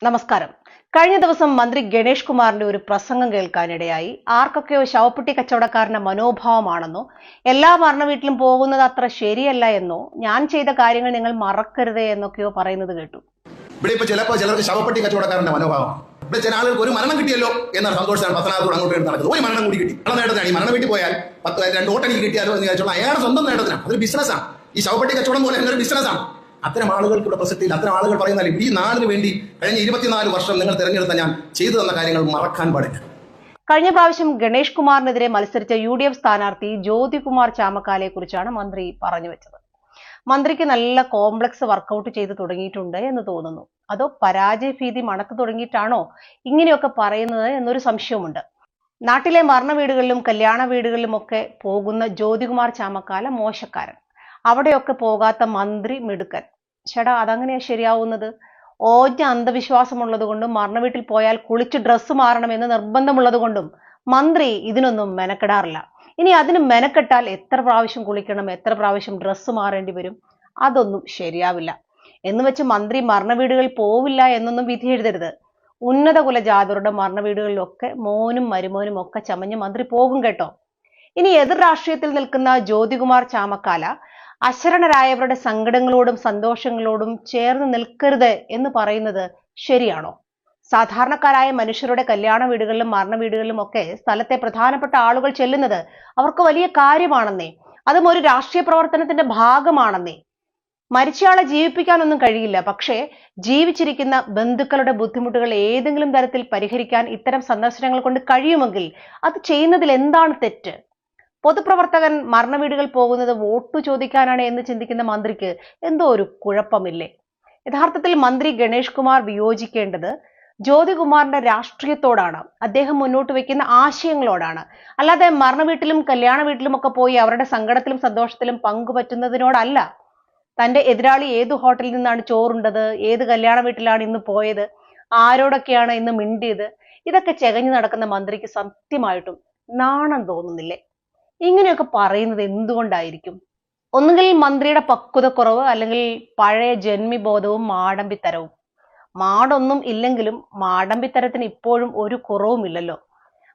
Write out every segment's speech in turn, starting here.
നമസ്കാരം. കഴിഞ്ഞ ദിവസം മന്ത്രി ഗണേഷ് കുമാറിന്റെ ഒരു പ്രസംഗം കേൾക്കാനിടയായി. ആർക്കൊക്കെയോ ശവപ്പെട്ടി കച്ചവടക്കാരന്റെ മനോഭാവമാണെന്നോ, എല്ലാ മരണ വീട്ടിലും പോകുന്നത് അത്ര ശരിയല്ല എന്നോ, ഞാൻ ചെയ്ത കാര്യങ്ങൾ നിങ്ങൾ മറക്കരുതേ എന്നൊക്കെയോ പറയുന്നത് കേട്ടു. ഇവിടെ ഇപ്പൊ ചിലർക്ക് ശവപ്പെട്ടി കച്ചവടക്കാരന്റെ മനോഭാവം. ഇവിടെ ചില ആളുകൾക്ക് ഒരു മരണം കിട്ടിയല്ലോ എന്ന സന്തോഷമാണ് പത്തനാപുരം അങ്ങോട്ട് നടക്കുന്നത്. ഒരു മരണം കൂടി കിട്ടി, അത് നേട്ടത്തിനാണ്. ഈ മരണം വീട്ടിൽ പോയാൽ 2 ഓട്ടെനിക്ക് കിട്ടിയാലോ എന്ന് ചോദിച്ചോളാം. അയാളുടെ സ്വന്തം നേട്ടത്തിനാണ്. അതൊരു ബിസിനസ്സാണ്. ഈ ശവപ്പെട്ടി കച്ചവടം പോലെ എന്നൊരു ബിസിനസ്സാണ്. അത്തരം ആളുകൾക്ക് ഇവിടെ പ്രസക്തിയില്ല. അത്തരം ആളുകൾ പറയുന്നാൽ ഈ നാടിന് വേണ്ടി കഴിഞ്ഞ 24 വർഷം നിങ്ങൾ തെരഞ്ഞെടുത്ത ഞാൻ ചെയ്തു തന്ന കാര്യങ്ങൾ മറക്കാൻ പാടില്ല. കഴിഞ്ഞ പ്രാവശ്യം ഗണേഷ് കുമാറിനെതിരെ മത്സരിച്ച UDF സ്ഥാനാർത്ഥി ജ്യോതികുമാർ ചാമക്കാലയെ കുറിച്ചാണ് മന്ത്രി പറഞ്ഞു വെച്ചത്. മന്ത്രിക്ക് നല്ല കോംപ്ലക്സ് വർക്കൗട്ട് ചെയ്ത് തുടങ്ങിയിട്ടുണ്ട് എന്ന് തോന്നുന്നു. അതോ പരാജയ ഭീതി മണത്തു തുടങ്ങിയിട്ടാണോ ഇങ്ങനെയൊക്കെ പറയുന്നത് എന്നൊരു സംശയമുണ്ട്. നാട്ടിലെ മരണ വീടുകളിലും കല്യാണ വീടുകളിലും ഒക്കെ പോകുന്ന ജ്യോതികുമാർ ചാമക്കാല മോശക്കാരൻ, അവിടെയൊക്കെ പോകാത്ത മന്ത്രി മിടുക്കൻ. ചേട്ടാ, അതങ്ങനെയാ ശരിയാവുന്നത്? ഓജ അന്ധവിശ്വാസമുള്ളത് കൊണ്ടും മരണ വീട്ടിൽ പോയാൽ കുളിച്ച് ഡ്രസ്സ് മാറണമെന്ന് നിർബന്ധമുള്ളത് കൊണ്ടും മന്ത്രി ഇതിനൊന്നും മെനക്കെടാറില്ല. ഇനി അതിന് മെനക്കെട്ടാൽ എത്ര പ്രാവശ്യം കുളിക്കണം, എത്ര പ്രാവശ്യം ഡ്രസ്സ് മാറേണ്ടി വരും? അതൊന്നും ശരിയാവില്ല. എന്ന് വെച്ച് മന്ത്രി മരണ വീടുകളിൽ പോവില്ല എന്നൊന്നും വിധി എഴുതരുത്. ഉന്നത കുലജാതരുടെ മരണ വീടുകളിലൊക്കെ മോനും മരുമോനും ഒക്കെ ചമഞ്ഞ് മന്ത്രി പോകും കേട്ടോ. ഇനി എതിർ രാഷ്ട്രീയത്തിൽ നിൽക്കുന്ന ജ്യോതികുമാർ ചാമക്കാല അശരണരായവരുടെ സങ്കടങ്ങളോടും സന്തോഷങ്ങളോടും ചേർന്ന് നിൽക്കരുത് എന്ന് പറയുന്നത് ശരിയാണോ? സാധാരണക്കാരായ മനുഷ്യരുടെ കല്യാണ വീടുകളിലും മരണ വീടുകളിലും ഒക്കെ സ്ഥലത്തെ പ്രധാനപ്പെട്ട ആളുകൾ ചെല്ലുന്നത് അവർക്ക് വലിയ കാര്യമാണെന്നേ, അതും ഒരു രാഷ്ട്രീയ പ്രവർത്തനത്തിന്റെ ഭാഗമാണെന്നേ. മരിച്ചയാളെ ജീവിപ്പിക്കാനൊന്നും കഴിയില്ല, പക്ഷേ ജീവിച്ചിരിക്കുന്ന ബന്ധുക്കളുടെ ബുദ്ധിമുട്ടുകൾ ഏതെങ്കിലും തരത്തിൽ പരിഹരിക്കാൻ ഇത്തരം സന്ദർശനങ്ങൾ കൊണ്ട് കഴിയുമെങ്കിൽ അത് ചെയ്യുന്നതിൽ എന്താണ് തെറ്റ്? പൊതുപ്രവർത്തകൻ മരണ വീടുകൾ പോകുന്നത് വോട്ടു ചോദിക്കാനാണ് എന്ന് ചിന്തിക്കുന്ന മന്ത്രിക്ക് എന്തോ ഒരു കുഴപ്പമില്ലേ? യഥാർത്ഥത്തിൽ മന്ത്രി ഗണേഷ് കുമാർ വിയോജിക്കേണ്ടത് ജ്യോതികുമാറിന്റെ രാഷ്ട്രീയത്തോടാണ്, അദ്ദേഹം മുന്നോട്ട് വെക്കുന്ന ആശയങ്ങളോടാണ്. അല്ലാതെ മരണ വീട്ടിലും കല്യാണ വീട്ടിലും ഒക്കെ പോയി അവരുടെ സങ്കടത്തിലും സന്തോഷത്തിലും പങ്കുപറ്റുന്നതിനോടല്ല. തന്റെ എതിരാളി ഏത് ഹോട്ടലിൽ നിന്നാണ് ചോറുണ്ടത്, ഏത് കല്യാണ വീട്ടിലാണ് ഇന്ന് പോയത്, ആരോടൊക്കെയാണ് ഇന്ന് മിണ്ടിയത്, ഇതൊക്കെ ചെകഞ്ഞു നടക്കുന്ന മന്ത്രിക്ക് സത്യമായിട്ടും നാണം തോന്നുന്നില്ലേ? ഇങ്ങനെയൊക്കെ പറയുന്നത് എന്തുകൊണ്ടായിരിക്കും? ഒന്നുകിൽ മന്ത്രിയുടെ പക്വതക്കുറവ്, അല്ലെങ്കിൽ പഴയ ജന്മിബോധവും മാടമ്പിത്തരവും. മാടൊന്നും ഇല്ലെങ്കിലും മാടമ്പിത്തരത്തിന് ഇപ്പോഴും ഒരു കുറവുമില്ലല്ലോ.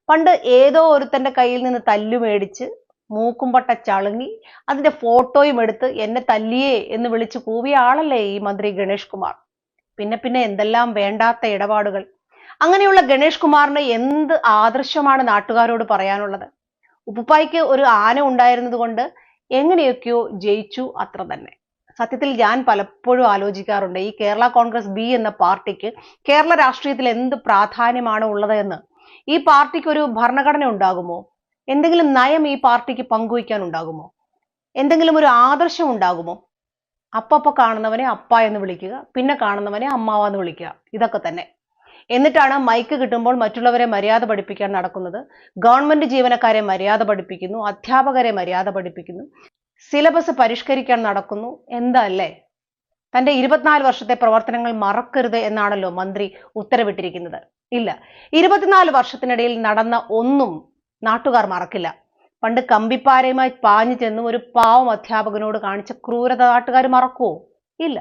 പണ്ട് ഏതോ ഒരുത്തന്റെ കയ്യിൽ നിന്ന് തല്ലു മേടിച്ച് മൂക്കുംപട്ട ചളുങ്ങി അതിന്റെ ഫോട്ടോയും എടുത്ത് എന്നെ തല്ലിയേ എന്ന് വിളിച്ച് കൂവിയ ആളല്ലേ ഈ മന്ത്രി ഗണേഷ് കുമാർ. പിന്നെ എന്തെല്ലാം വേണ്ടാത്ത ഇടപാടുകൾ. അങ്ങനെയുള്ള ഗണേഷ് കുമാറിന് എന്ത് ആദർശമാണ് നാട്ടുകാരോട് പറയാനുള്ളത്? ഉപ്പുപ്പായ്ക്ക് ഒരു ആന ഉണ്ടായിരുന്നത് കൊണ്ട് എങ്ങനെയൊക്കെയോ ജയിച്ചു, അത്ര തന്നെ. സത്യത്തിൽ ഞാൻ പലപ്പോഴും ആലോചിക്കാറുണ്ട്, ഈ കേരള കോൺഗ്രസ് ബി എന്ന പാർട്ടിക്ക് കേരള രാഷ്ട്രീയത്തിൽ എന്ത് പ്രാധാന്യമാണ് ഉള്ളത് എന്ന്. ഈ പാർട്ടിക്ക് ഒരു ഭരണഘടന ഉണ്ടാകുമോ? എന്തെങ്കിലും നയം ഈ പാർട്ടിക്ക് പങ്കുവയ്ക്കാൻ ഉണ്ടാകുമോ? എന്തെങ്കിലും ഒരു ആദർശം ഉണ്ടാകുമോ? അപ്പപ്പ കാണുന്നവനെ അപ്പ എന്ന് വിളിക്കുക, പിന്നെ കാണുന്നവനെ അമ്മാവ എന്ന് വിളിക്കുക, ഇതൊക്കെ തന്നെ. എന്നിട്ടാണ് മൈക്ക് കിട്ടുമ്പോൾ മറ്റുള്ളവരെ മര്യാദ പഠിപ്പിക്കാൻ നടക്കുന്നത്. ഗവൺമെന്റ് ജീവനക്കാരെ മര്യാദ പഠിപ്പിക്കുന്നു, അധ്യാപകരെ മര്യാദ പഠിപ്പിക്കുന്നു, സിലബസ് പരിഷ്കരിക്കാൻ നടക്കുന്നു. എന്താ അല്ലേ? തന്റെ 24 വർഷത്തെ പ്രവർത്തനങ്ങൾ മറക്കരുത് എന്നാണല്ലോ മന്ത്രി ഉത്തരവിട്ടിരിക്കുന്നത്. ഇല്ല, 24 വർഷത്തിനിടയിൽ നടന്ന ഒന്നും നാട്ടുകാർ മറക്കില്ല. പണ്ട് കമ്പിപ്പാരയുമായി പാഞ്ഞു ചെന്ന് ഒരു പാവം അധ്യാപകനോട് കാണിച്ച ക്രൂരത നാട്ടുകാർ മറക്കുമോ? ഇല്ല.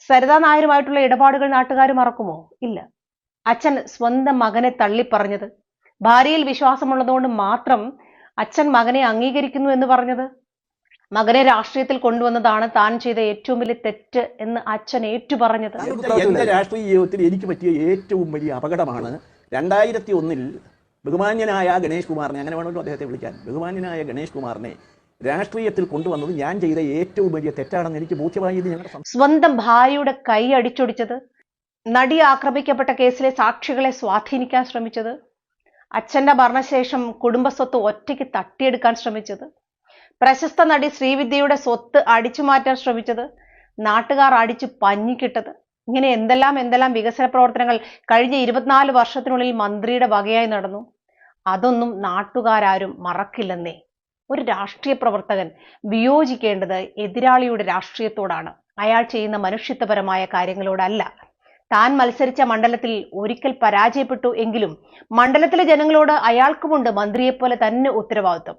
സരിതാ നായരുമായിട്ടുള്ള ഇടപാടുകൾ നാട്ടുകാർ മറക്കുമോ? ഇല്ല. അച്ഛൻ സ്വന്തം മകനെ തള്ളിപ്പറഞ്ഞത്, ഭാര്യയിൽ വിശ്വാസമുള്ളതുകൊണ്ട് മാത്രം അച്ഛൻ മകനെ അംഗീകരിക്കുന്നു എന്ന് പറഞ്ഞത്, മകനെ രാഷ്ട്രീയത്തിൽ കൊണ്ടുവന്നതാണ് താൻ ചെയ്ത ഏറ്റവും വലിയ തെറ്റ് എന്ന് അച്ഛൻ ഏറ്റുപറഞ്ഞത്. എന്റെ രാഷ്ട്രീയ ജീവിതത്തിൽ എനിക്ക് പറ്റിയ ഏറ്റവും വലിയ അപകടമാണ് 2001 ബഹുമാന്യനായ ഗണേഷ് കുമാറിനെ, അങ്ങനെ വേണമല്ലോ അദ്ദേഹത്തെ വിളിക്കാൻ, ബഹുമാന്യനായ ഗണേഷ് കുമാറിനെ രാഷ്ട്രീയത്തിൽ കൊണ്ടുവന്നത് ഞാൻ ചെയ്ത ഏറ്റവും വലിയ തെറ്റാണെന്ന് എനിക്ക് ബോധ്യമായത്. ഞങ്ങളുടെ സ്വന്തം ഭാര്യയുടെ കൈ അടിച്ചൊടിച്ചത്, നടി ആക്രമിക്കപ്പെട്ട കേസിലെ സാക്ഷികളെ സ്വാധീനിക്കാൻ ശ്രമിച്ചത്, അച്ഛന്റെ മരണശേഷം കുടുംബസ്വത്ത് ഒറ്റയ്ക്ക് തട്ടിയെടുക്കാൻ ശ്രമിച്ചത്, പ്രശസ്ത നടി ശ്രീവിദ്യയുടെ സ്വത്ത് അടിച്ചു മാറ്റാൻ ശ്രമിച്ചത്, നാട്ടുകാർ അടിച്ചു പഞ്ഞിക്കിട്ടത്, ഇങ്ങനെ എന്തെല്ലാം വികസന പ്രവർത്തനങ്ങൾ കഴിഞ്ഞ 24 വർഷത്തിനുള്ളിൽ മന്ത്രിയുടെ വകയായി നടന്നു. അതൊന്നും നാട്ടുകാരും മറക്കില്ലെന്നേ. ഒരു രാഷ്ട്രീയ പ്രവർത്തകൻ വിയോജിക്കേണ്ടത് എതിരാളിയുടെ രാഷ്ട്രീയത്തോടാണ്, അയാൾ ചെയ്യുന്ന മനുഷ്യത്വപരമായ കാര്യങ്ങളോടല്ല. താൻ മത്സരിച്ച മണ്ഡലത്തിൽ ഒരിക്കൽ പരാജയപ്പെട്ടു എങ്കിലും മണ്ഡലത്തിലെ ജനങ്ങളോട് അയാൾക്കുമുണ്ട് മന്ത്രിയെപ്പോലെ തന്നെ ഉത്തരവാദിത്വം.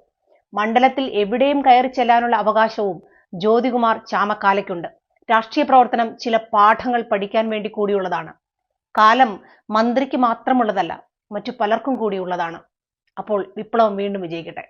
മണ്ഡലത്തിൽ എവിടെയും കയറി ചെല്ലാനുള്ള അവകാശവും ജ്യോതികുമാർ ചാമക്കാലയ്ക്കുണ്ട്. രാഷ്ട്രീയ പ്രവർത്തനം ചില പാഠങ്ങൾ പഠിക്കാൻ വേണ്ടി കൂടിയുള്ളതാണ്. കാലം മന്ത്രിക്ക് മാത്രമുള്ളതല്ല, മറ്റു പലർക്കും കൂടിയുള്ളതാണ്. അപ്പോൾ വിപ്ലവം വീണ്ടും വിജയിക്കട്ടെ.